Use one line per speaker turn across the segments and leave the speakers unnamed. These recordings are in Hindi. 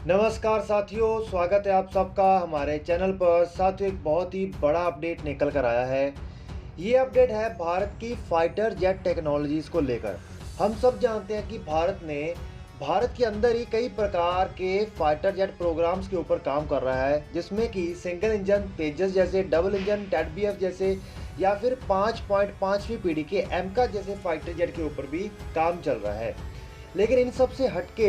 नमस्कार साथियों, स्वागत है आप सबका हमारे चैनल पर। साथियों, एक बहुत ही बड़ा अपडेट निकल कर आया है। ये अपडेट है भारत की फाइटर जेट टेक्नोलॉजीज़ को लेकर। हम सब जानते हैं कि भारत के अंदर ही कई प्रकार के फाइटर जेट प्रोग्राम्स के ऊपर काम कर रहा है, जिसमें कि सिंगल इंजन तेजस जैसे, डबल इंजन टेडबीएफ जैसे, या फिर 5.5वीं पीढ़ी के एमका जैसे फाइटर जेट के ऊपर भी काम चल रहा है। लेकिन इन सब से हटके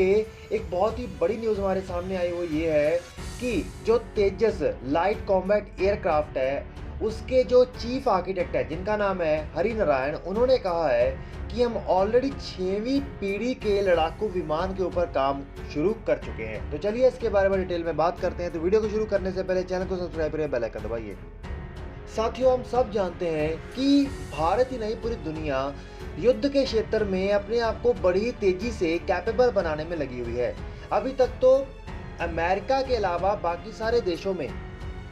एक बहुत ही बड़ी न्यूज़ हमारे सामने आई, वो ये है कि जो तेजस लाइट कॉम्बैट एयरक्राफ्ट है, उसके जो चीफ आर्किटेक्ट है, जिनका नाम है हरि नारायण, उन्होंने कहा है कि हम ऑलरेडी 6वीं पीढ़ी के लड़ाकू विमान के ऊपर काम शुरू कर चुके हैं। तो चलिए इसके बारे में डिटेल में बात करते हैं। तो वीडियो को शुरू करने से पहले चैनल को सब्सक्राइब करिए, बेल आइकन दबाइए। साथियों, हम सब जानते हैं कि भारत ही नहीं, पूरी दुनिया युद्ध के क्षेत्र में अपने आप को बड़ी तेजी से कैपेबल बनाने में लगी हुई है। अभी तक तो अमेरिका के अलावा बाकी सारे देशों में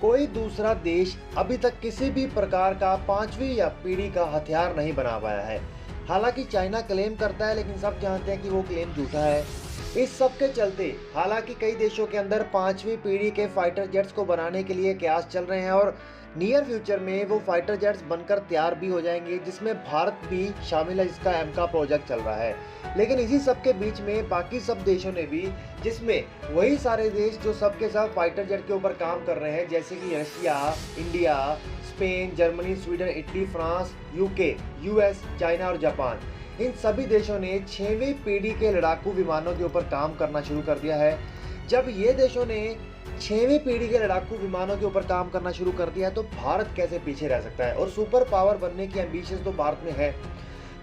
कोई दूसरा देश अभी तक किसी भी प्रकार का 5वीं या पीढ़ी का हथियार नहीं बना पाया है। हालांकि चाइना क्लेम करता है, लेकिन सब जानते हैं कि वो क्लेम झूठा है। इस सब के चलते हालांकि कई देशों के अंदर 5वीं पीढ़ी के फाइटर जेट्स को बनाने के लिए प्रयास चल रहे हैं और नियर फ्यूचर में वो फाइटर जेट्स बनकर तैयार भी हो जाएंगे, जिसमें भारत भी शामिल है, जिसका एमका प्रोजेक्ट चल रहा है। लेकिन इसी सब के बीच में बाकी सब देशों ने भी, जिसमें वही सारे देश जो सब के सब फाइटर जेट के ऊपर काम कर रहे हैं, जैसे कि Russia, India, Spain, Germany, Sweden, Italy, France, UK, US, China और जापान, इन सभी देशों ने 6वीं पीढ़ी के लड़ाकू विमानों के ऊपर काम करना शुरू कर दिया है। जब ये देशों ने 6वीं पीढ़ी के लड़ाकू विमानों के ऊपर काम करना शुरू कर दिया है, तो भारत कैसे पीछे रह सकता है। और सुपर पावर बनने की एम्बिशंस तो भारत में है।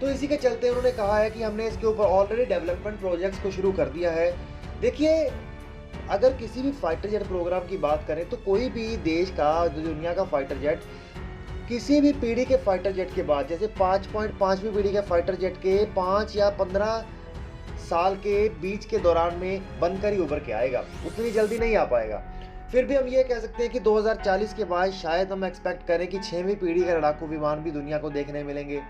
तो इसी के चलते उन्होंने कहा है कि हमने इसके ऊपर ऑलरेडी डेवलपमेंट प्रोजेक्ट्स को शुरू कर दिया है। देखिए, अगर किसी भी फाइटर जेट प्रोग्राम की बात करें तो कोई भी देश का, जो दुनिया का फाइटर जेट, किसी भी पीढ़ी के फाइटर जेट के बाद, जैसे 5.5वीं पीढ़ी के फाइटर जेट के 5 या 15 साल के बीच के दौरान में बनकर ही उभर के आएगा, उतनी जल्दी नहीं आ पाएगा। फिर भी हम ये कह सकते हैं कि 2040 के बाद शायद हम एक्सपेक्ट करें कि 6वीं पीढ़ी के लड़ाकू विमान भी दुनिया को देखने मिलेंगे।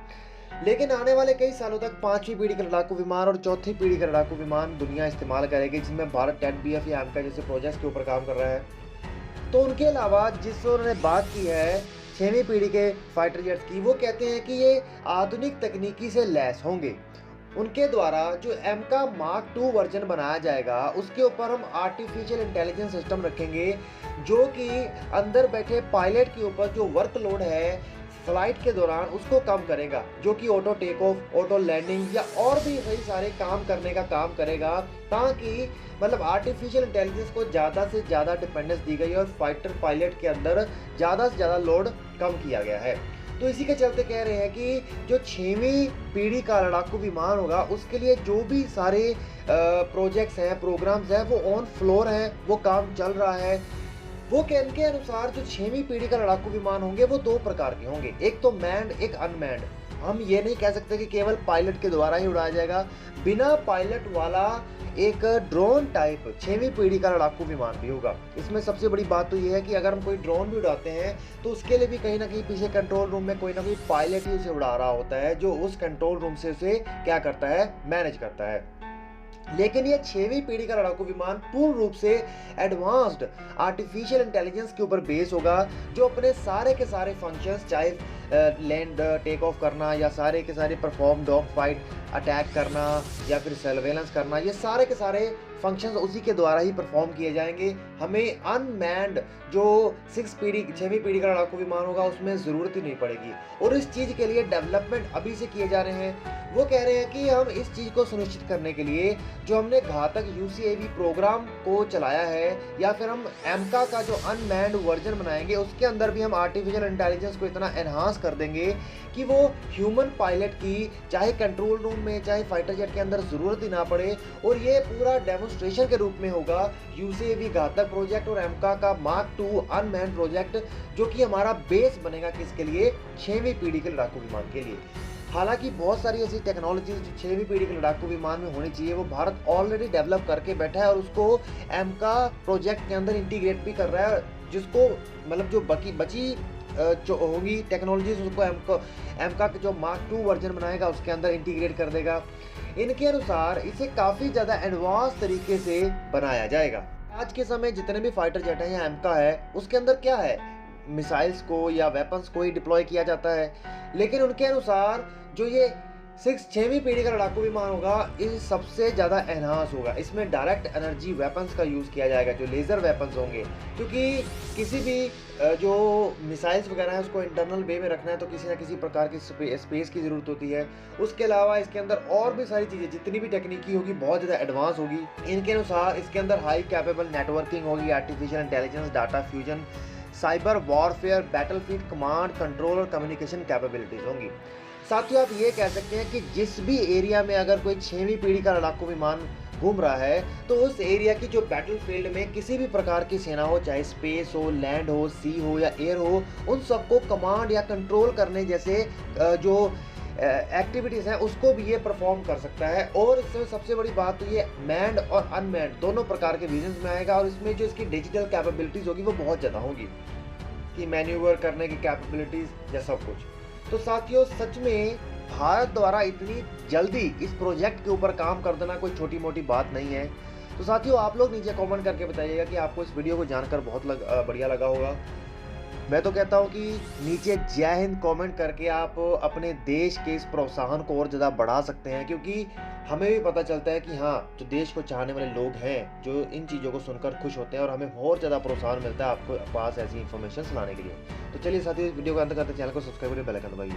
लेकिन आने वाले कई सालों तक 5वीं पीढ़ी के लड़ाकू विमान और चौथी पीढ़ी के लड़ाकू विमान दुनिया इस्तेमाल करेगी, जिसमें भारत टेडबीएफ या एमका जैसे प्रोजेक्ट्स के ऊपर काम कर रहा है। तो उनके अलावा जिस उन्होंने बात की है 6वीं पीढ़ी के फाइटर जेट्स की, वो कहते हैं कि ये आधुनिक तकनीकी से लैस होंगे। उनके द्वारा जो एमका मार्क 2 वर्जन बनाया जाएगा, उसके ऊपर हम आर्टिफिशियल इंटेलिजेंस सिस्टम रखेंगे, जो कि अंदर बैठे पायलट के ऊपर जो वर्कलोड है फ्लाइट के दौरान उसको कम करेगा, जो कि auto take off, auto landing या और भी कई सारे काम करने का काम करेगा, ताकि मतलब आर्टिफिशियल इंटेलिजेंस को ज़्यादा से ज़्यादा डिपेंडेंस दी गई और फाइटर पायलट के अंदर ज़्यादा से ज़्यादा लोड कम किया गया है। तो इसी के चलते कह रहे हैं कि जो 6वीं पीढ़ी का लड़ाकू विमान होगा, उसके लिए जो भी सारे प्रोजेक्ट्स हैं, प्रोग्राम्स हैं, वो ऑन फ्लोर हैं, वो काम चल रहा है। वो के अनुसार जो 6वीं पीढ़ी का लड़ाकू विमान होंगे वो 2 प्रकार के होंगे, एक तो मैन्ड, एक अनमैन्ड। हम ये नहीं कह सकते कि केवल पायलट के द्वारा ही उड़ाया जाएगा, बिना पायलट वाला एक ड्रोन टाइप 6वीं पीढ़ी का लड़ाकू विमान भी होगा। इसमें सबसे बड़ी बात तो ये है कि अगर हम कोई ड्रोन भी उड़ाते हैं तो उसके लिए भी कहीं ना कहीं पीछे कंट्रोल रूम में कोई ना कोई पायलट ही उसे उड़ा रहा होता है, जो उस कंट्रोल रूम से उसे क्या करता है, मैनेज करता है। लेकिन ये 6वीं पीढ़ी का लड़ाकू विमान पूर्ण रूप से एडवांस्ड आर्टिफिशियल इंटेलिजेंस के ऊपर बेस होगा, जो अपने सारे के सारे फंक्शंस, चाहे लैंड टेक ऑफ करना या सारे के सारे परफॉर्म डॉग फाइट अटैक करना या फिर सर्वेलेंस करना, ये सारे के सारे फंक्शंस उसी के द्वारा ही परफॉर्म किए जाएंगे। हमें अनमैन्ड जो 6वीं पीढ़ी का लड़ाकू विमान होगा उसमें ज़रूरत ही नहीं पड़ेगी। और इस चीज़ के लिए डेवलपमेंट अभी से किए जा रहे हैं। वो कह रहे हैं कि हम इस चीज़ को सुनिश्चित करने के लिए जो हमने घातक यूसीएवी प्रोग्राम को चलाया है, या फिर हम एमका का जो अनमैन्ड वर्जन बनाएंगे, उसके अंदर भी हम आर्टिफिशियल इंटेलिजेंस को इतना एनहांस कर देंगे कि वो ह्यूमन पायलट की चाहे कंट्रोल रूम में चाहे फाइटर जेट के अंदर ज़रूरत ही ना पड़े। और ये पूरा डेमोन्स्ट्रेशन के रूप में होगा यूसीएवी घातक प्रोजेक्ट और एमका का मार्क 2 अनमैन्ड प्रोजेक्ट, जो कि हमारा बेस बनेगा किसके लिए, 6वीं पीढ़ी के लड़ाकू विमान के लिए। हालांकि बहुत सारी ऐसी टेक्नोलॉजीज जो 6वीं पीढ़ी के लड़ाकू विमान में होनी चाहिए, वो भारत ऑलरेडी डेवलप करके बैठा है और उसको एमका प्रोजेक्ट के अंदर इंटीग्रेट भी कर रहा है, जिसको मतलब जो बची जो होगी टेक्नोलॉजीज, उसको एमका के जो मार्क 2 वर्जन बनाएगा उसके अंदर इंटीग्रेट कर देगा। इनके अनुसार इसे काफ़ी ज़्यादा एडवांस तरीके से बनाया जाएगा। आज के समय जितने भी फाइटर जेट हैं या एमका है, उसके अंदर क्या है, मिसाइल्स को या वेपन्स को ही डिप्लॉय किया जाता है। लेकिन उनके अनुसार जो ये 6वीं पीढ़ी का लड़ाकू विमान होगा, ये सबसे ज़्यादा एनहांस होगा। इसमें डायरेक्ट एनर्जी वेपन्स का यूज़ किया जाएगा, जो लेज़र वेपन्स होंगे, क्योंकि किसी भी जो मिसाइल्स वगैरह है उसको इंटरनल वे में रखना है तो किसी ना किसी प्रकार की स्पेस की ज़रूरत होती है। उसके अलावा इसके अंदर और भी सारी चीज़ें, जितनी भी टेक्निकी होगी बहुत ज़्यादा एडवांस होगी। इनके अनुसार इसके अंदर हाई कैपेबल नेटवर्किंग होगी, artificial intelligence, data fusion, cyber warfare, battlefield command control और कम्युनिकेशन कैपेबिलिटीज़ होंगी। साथियों, आप ये कह सकते हैं कि जिस भी एरिया में अगर कोई 6वीं पीढ़ी का लड़ाकू विमान घूम रहा है, तो उस एरिया की जो बैटलफील्ड में किसी भी प्रकार की सेना हो, चाहे स्पेस हो, लैंड हो, सी हो या एयर हो, उन सबको कमांड या कंट्रोल करने जैसे जो एक्टिविटीज़ हैं उसको भी ये परफॉर्म कर सकता है। और इसमें सबसे बड़ी बात तो ये मैन्ड और अनमैन्ड दोनों प्रकार के विजन्स में आएगा, और इसमें जो इसकी डिजिटल कैपेबिलिटीज़ होगी वो बहुत ज़्यादा होगी, कि मैन्यूवर करने की कैपेबिलिटीज़ या सब कुछ। तो साथियों, सच में भारत द्वारा इतनी जल्दी इस प्रोजेक्ट के ऊपर काम कर देना कोई छोटी मोटी बात नहीं है। तो साथियों, आप लोग नीचे कमेंट करके बताइएगा कि आपको इस वीडियो को जानकर बहुत बढ़िया लगा होगा। मैं तो कहता हूँ कि नीचे जय हिंद कमेंट करके आप अपने देश के इस प्रोत्साहन को और ज़्यादा बढ़ा सकते हैं, क्योंकि हमें भी पता चलता है कि हाँ, जो देश को चाहने वाले लोग हैं, जो इन चीज़ों को सुनकर खुश होते हैं, और हमें और ज़्यादा प्रोत्साहन मिलता है आपको पास ऐसी इन्फॉर्मेशन सुनाने के लिए। तो चलिए साथियों, इस वीडियो को अंत करते, चैनल को सब्सक्राइब करिए, बेल आइकन दबाइए।